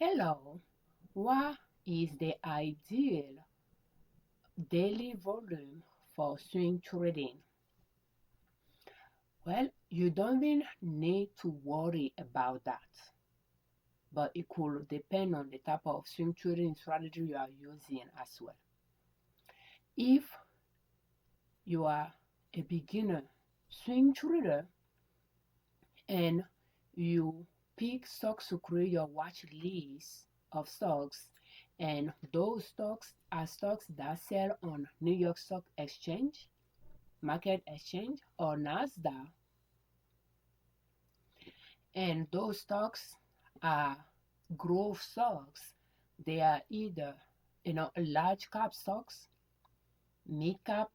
Hello, what is the ideal daily volume for swing trading? Well, you don't even need to worry about that, but it could depend on the type of swing trading strategy you are using as well. If you are a beginner swing trader and you pick stocks to create your watch list of stocks, and those stocks are stocks that sell on New York Stock Exchange, Market Exchange, or NASDAQ, and those stocks are growth stocks. They are either large cap stocks, mid cap,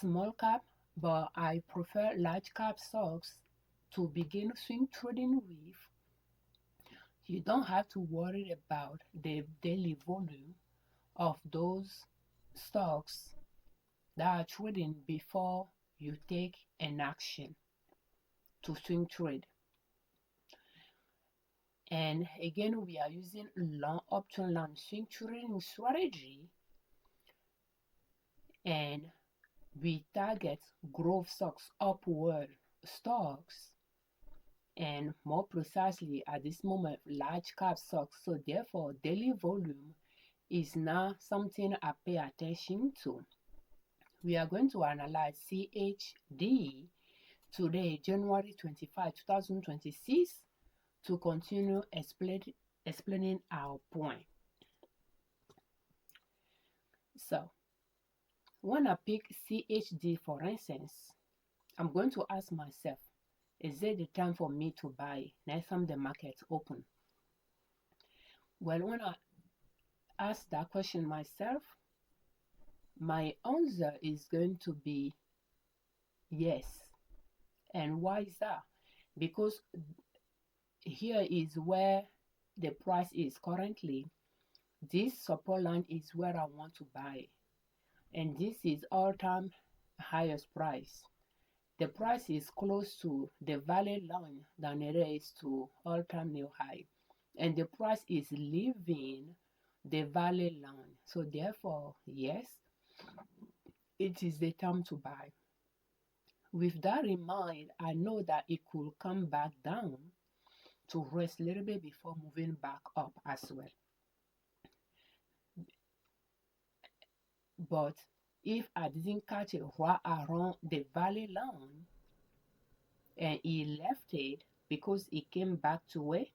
small cap, but I prefer large cap stocks to begin swing trading with. You don't have to worry about the daily volume of those stocks that are trading before you take an action to swing trade. And again, we are using long option long swing trading strategy, and we target growth stocks, upward stocks, and more precisely at this moment, large cap stocks. So therefore, daily volume is not something I pay attention to. We are going to analyze CHD today, January 25, 2026, to continue explaining our point. So, when I pick CHD, for instance, I'm going to ask myself, is it the time for me to buy next time the market open? Well, when I ask that question myself, my answer is going to be yes. And why is that? Because here is where the price is currently. This support line is where I want to buy, and this is all-time highest price. The price is close to the value line than it is to all-time new high, and the price is leaving the value line. So therefore, yes, it is the time to buy. With that in mind, I know that it could come back down to rest a little bit before moving back up as well. But if I didn't catch it right around the valley line and he left it because it came back to it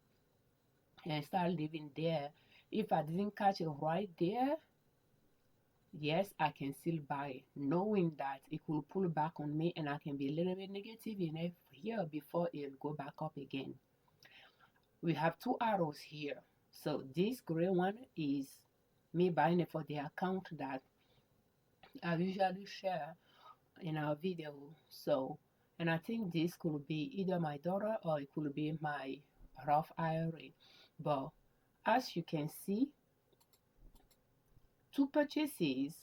and started living there, if I didn't catch it right there, yes, I can still buy it, knowing that it will pull back on me and I can be a little bit negative enough here before it'll go back up again. We have two arrows here. So this gray one is me buying it for the account that I usually share in our video. So, and I think this could be either my daughter or it could be my Roth IRA. But as you can see, two purchases,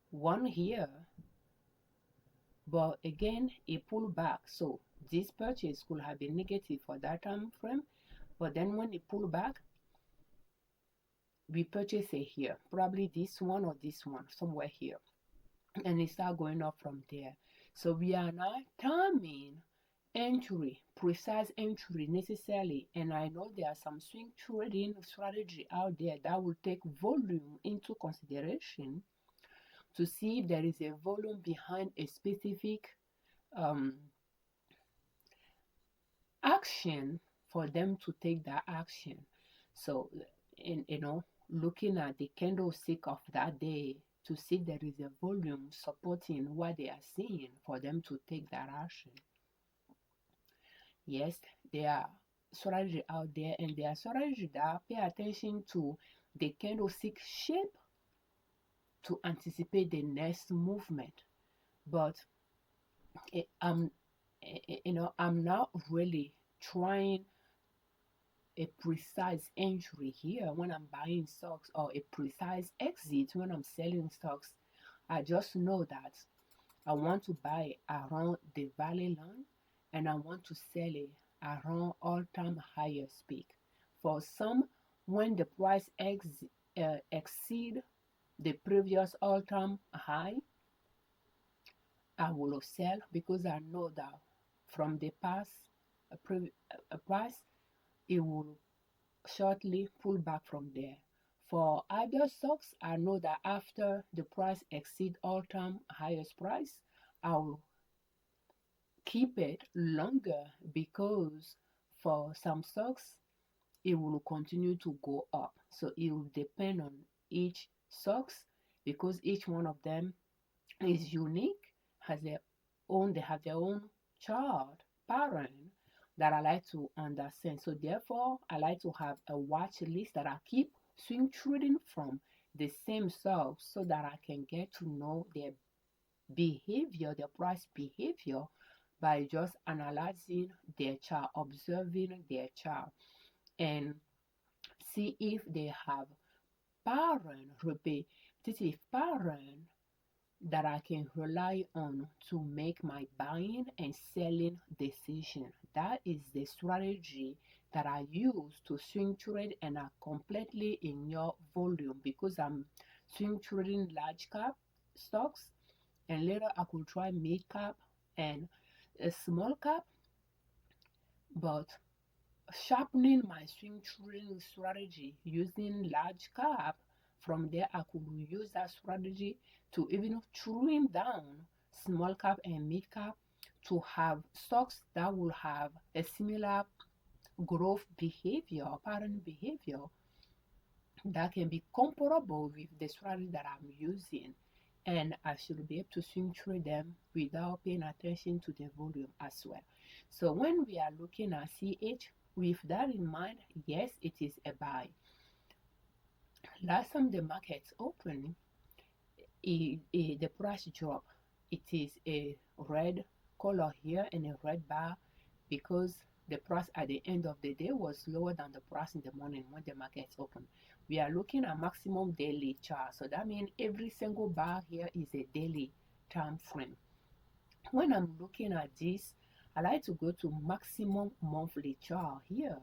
one here, but again it pulled back. So this purchase could have been negative for that time frame, but then when it pulled back, we purchase it here, probably this one or this one, somewhere here, and it start going up from there. So we are now timing entry, precise entry necessarily, and I know there are some swing trading strategy out there that will take volume into consideration to see if there is a volume behind a specific action for them to take that action. So, looking at the candlestick of that day to see there is a volume supporting what they are seeing for them to take that action. Yes, there are strategy out there, and there are strategy that pay attention to the candlestick shape to anticipate the next movement. But I'm not really trying a precise entry here when I'm buying stocks or a precise exit when I'm selling stocks. I just know that I want to buy around the valley line and I want to sell it around all-time highest peak. For some When the price exceed the previous all-time high, I will sell because I know that from the past price, it will shortly pull back from there. For other stocks, I know that after the price exceed all-time highest price, I'll keep it longer because for some stocks, it will continue to go up. So it will depend on each stocks because each one of them is unique, has their own, they have their own chart pattern that I like to understand. So therefore, I like to have a watch list that I keep swing trading from the same stocks so that I can get to know their behavior, their price behavior by just analyzing their chart, observing their chart, and see if they have pattern, repetitive pattern that I can rely on to make my buying and selling decision. That is the strategy that I use to swing trade, and I completely ignore volume because I'm swing trading large cap stocks, and later I could try mid cap and a small cap, but sharpening my swing trading strategy using large cap. From there, I could use that strategy to even trim down small cap and mid cap to have stocks that will have a similar growth behavior, pattern behavior that can be comparable with the strategy that I'm using. And I should be able to swing trade them without paying attention to the volume as well. So when we are looking at CH, with that in mind, yes, it is a buy. Last time the markets opened, the price drop. It is a red color here and a red bar because the price at the end of the day was lower than the price in the morning when the markets open. We are looking at maximum daily chart, so that means every single bar here is a daily time frame. When I'm looking at this, I like to go to maximum monthly chart here,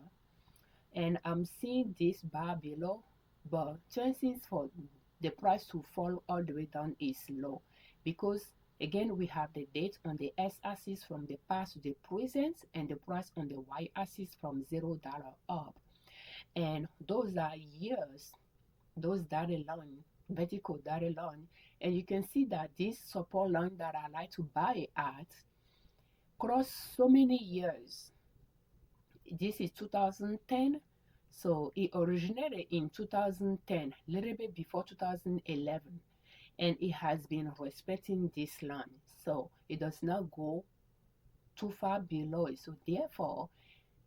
and I'm seeing this bar below, but chances for the price to fall all the way down is low because again we have the date on the x-axis from the past to the present and the price on the y-axis from $0 up, and those are years, those dotted line, vertical dotted line, and you can see that this support line that I like to buy at cross so many years. This is 2010, so it originated in 2010, a little bit before 2011, and it has been respecting this line, so it does not go too far below it. So therefore,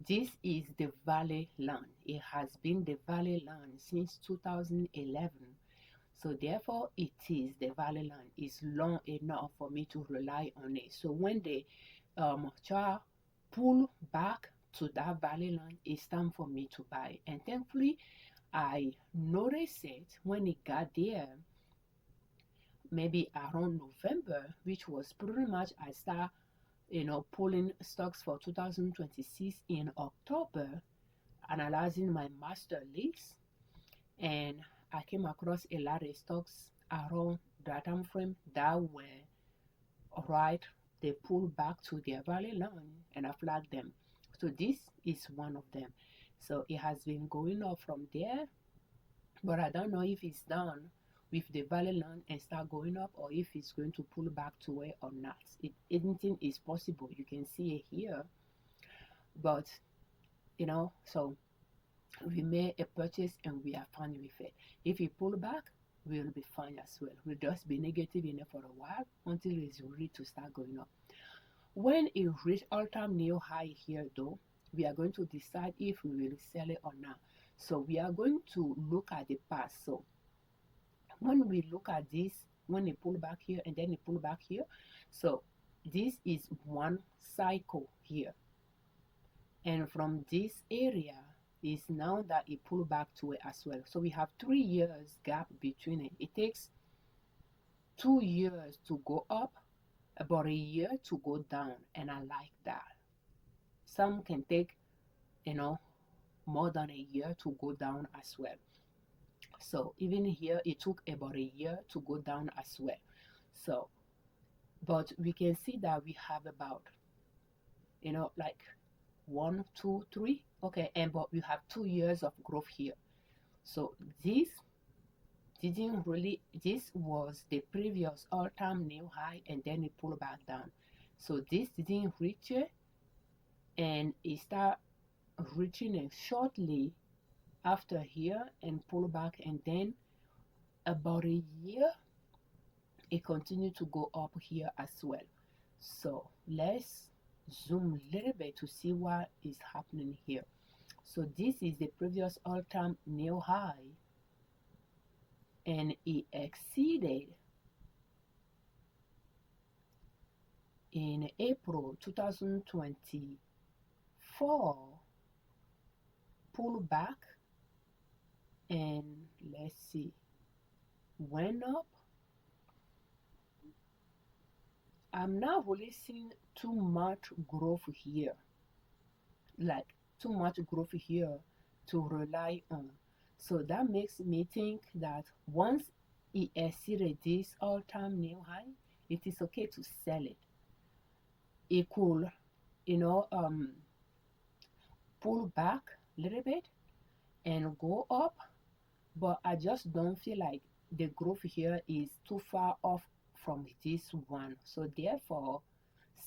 this is the valley line. It has been the valley line since 2011. So therefore, it is the valley line. It's long enough for me to rely on it. So when the chart pull back to that valley line, it's time for me to buy. And thankfully, I noticed it when it got there, maybe around November, which was pretty much I start, pulling stocks for 2026 in October, analyzing my master list, and I came across a lot of stocks around that time frame that were right. They pulled back to their valley line, and I flagged them. So this is one of them. So it has been going up from there, but I don't know if it's done with the valley line and start going up, or if it's going to pull back to it or not. Anything is possible. You can see it here, but so we made a purchase and we are fine with it. If we pull back, we'll be fine as well. We'll just be negative in it for a while until it's ready to start going up. When it reaches all-time new high here though, we are going to decide if we will sell it or not. So we are going to look at the past. So when we look at this, when it pull back here and then it pull back here, so this is one cycle here, and from this area is now that it pull back to it as well. So we have 3 years gap between it. It takes 2 years to go up, about a year to go down, and I like that. Some can take, more than a year to go down as well. So even here, it took about a year to go down as well. So, but we can see that we have about, like 1, 2, 3. Okay, and but we have 2 years of growth here. So this didn't really, this was the previous all-time new high, and then it pulled back down. So this didn't reach it, and it start reaching it shortly after here and pull back, and then about a year it continued to go up here as well. So let's zoom a little bit to see what is happening here. So this is the previous all-time new high, and it exceeded in April 2024, pull back, and let's see, went up. I'm not really seeing too much growth here, like too much growth here to rely on. So that makes me think that once it exceeded this all-time new high, it is okay to sell it. It could, pull back a little bit and go up, but I just don't feel like the growth here is too far off from this one. So therefore,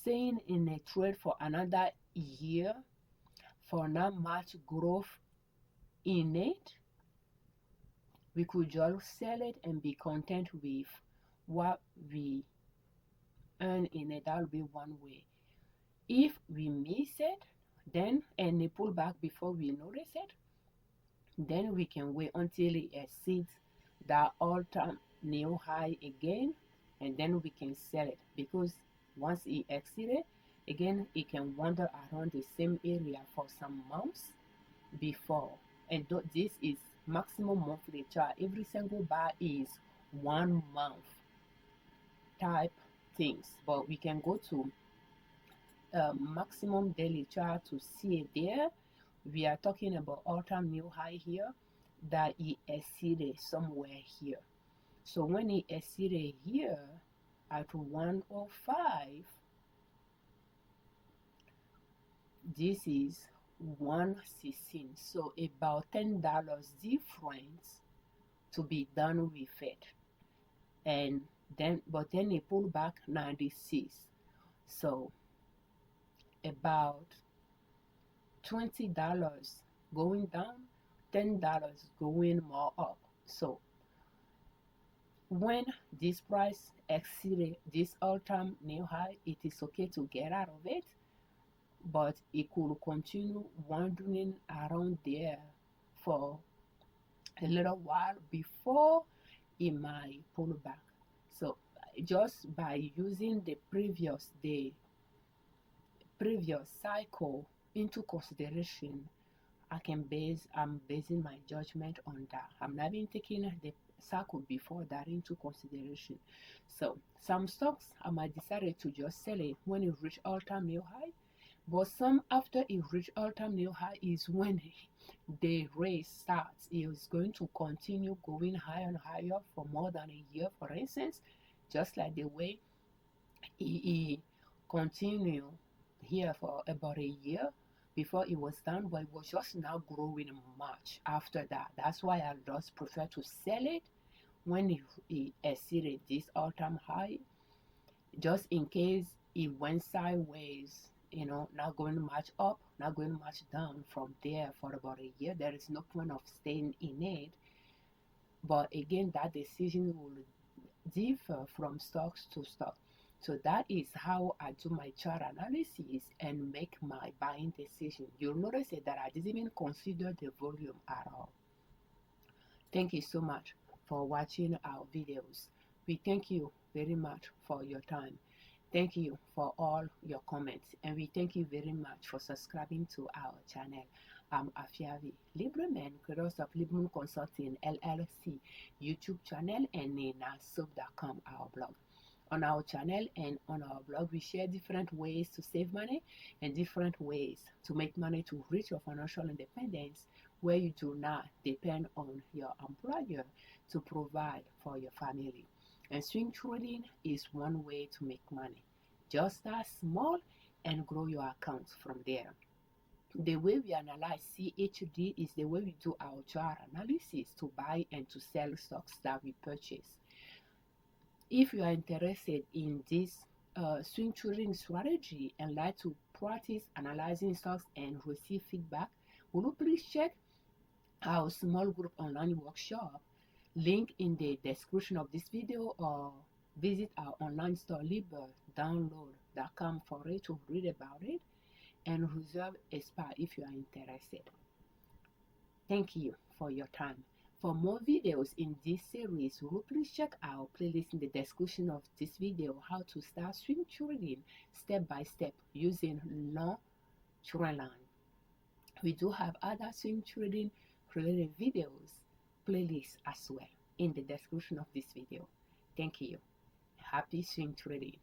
staying in a trade for another year for not much growth in it, we could just sell it and be content with what we earn in it. That will be one way. If we miss it, then and they pull back before we notice it, then we can wait until it exceeds that all-time new high again, and then we can sell it, because once it exceeds it again, it can wander around the same area for some months before. And this is maximum monthly chart. Every single bar is 1 month type things, but we can go to maximum daily chart to see it there. We are talking about all-time new high here that it exceeded somewhere here. So when it exceeded here at 105, this is 116. So about $10 difference to be done with it. And then, but then it pulled back 96. So about $20 going down, $10 going more up. So when this price exceeded this all-time new high, it is okay to get out of it, but it could continue wandering around there for a little while before it might pull back. So just by using the previous cycle into consideration, I'm basing my judgment on that. I'm not even taking the cycle before that into consideration. So some stocks I might decide to just sell it when it reach all-time new high, but some after it reach all-time new high is when the race starts. It is going to continue going higher and higher for more than a year, for instance, just like the way it continued here for about a year before it was done, but it was just now growing much after that. That's why I just prefer to sell it when it exceeded this all-time high, just in case it went sideways, not going much up, not going much down from there for about a year. There is no point of staying in it. But again, that decision will differ from stocks to stock. So that is how I do my chart analysis and make my buying decision. You'll notice that I didn't even consider the volume at all. Thank you so much for watching our videos. We thank you very much for your time. Thank you for all your comments, and we thank you very much for subscribing to our channel. I'm Afiavi Liberman, creator of Liberman Consulting L.L.C YouTube channel, and Nina Soap.com, our blog. On our channel and on our blog, we share different ways to save money and different ways to make money to reach your financial independence, where you do not depend on your employer to provide for your family. And swing trading is one way to make money. Just start small and grow your accounts from there. The way we analyze CHD is the way we do our chart analysis to buy and to sell stocks that we purchase. If you are interested in this swing trading strategy and like to practice analyzing stocks and receive feedback, will you please check our small group online workshop link in the description of this video, or visit our online store liberdownload.com for it to read about it and reserve a spot if you are interested. Thank you for your time. For more videos in this series, will you please check our playlist in the description of this video, how to start swing trading step by step using long trend line. We do have other swing trading related videos playlists as well in the description of this video. Thank you. Happy swing trading.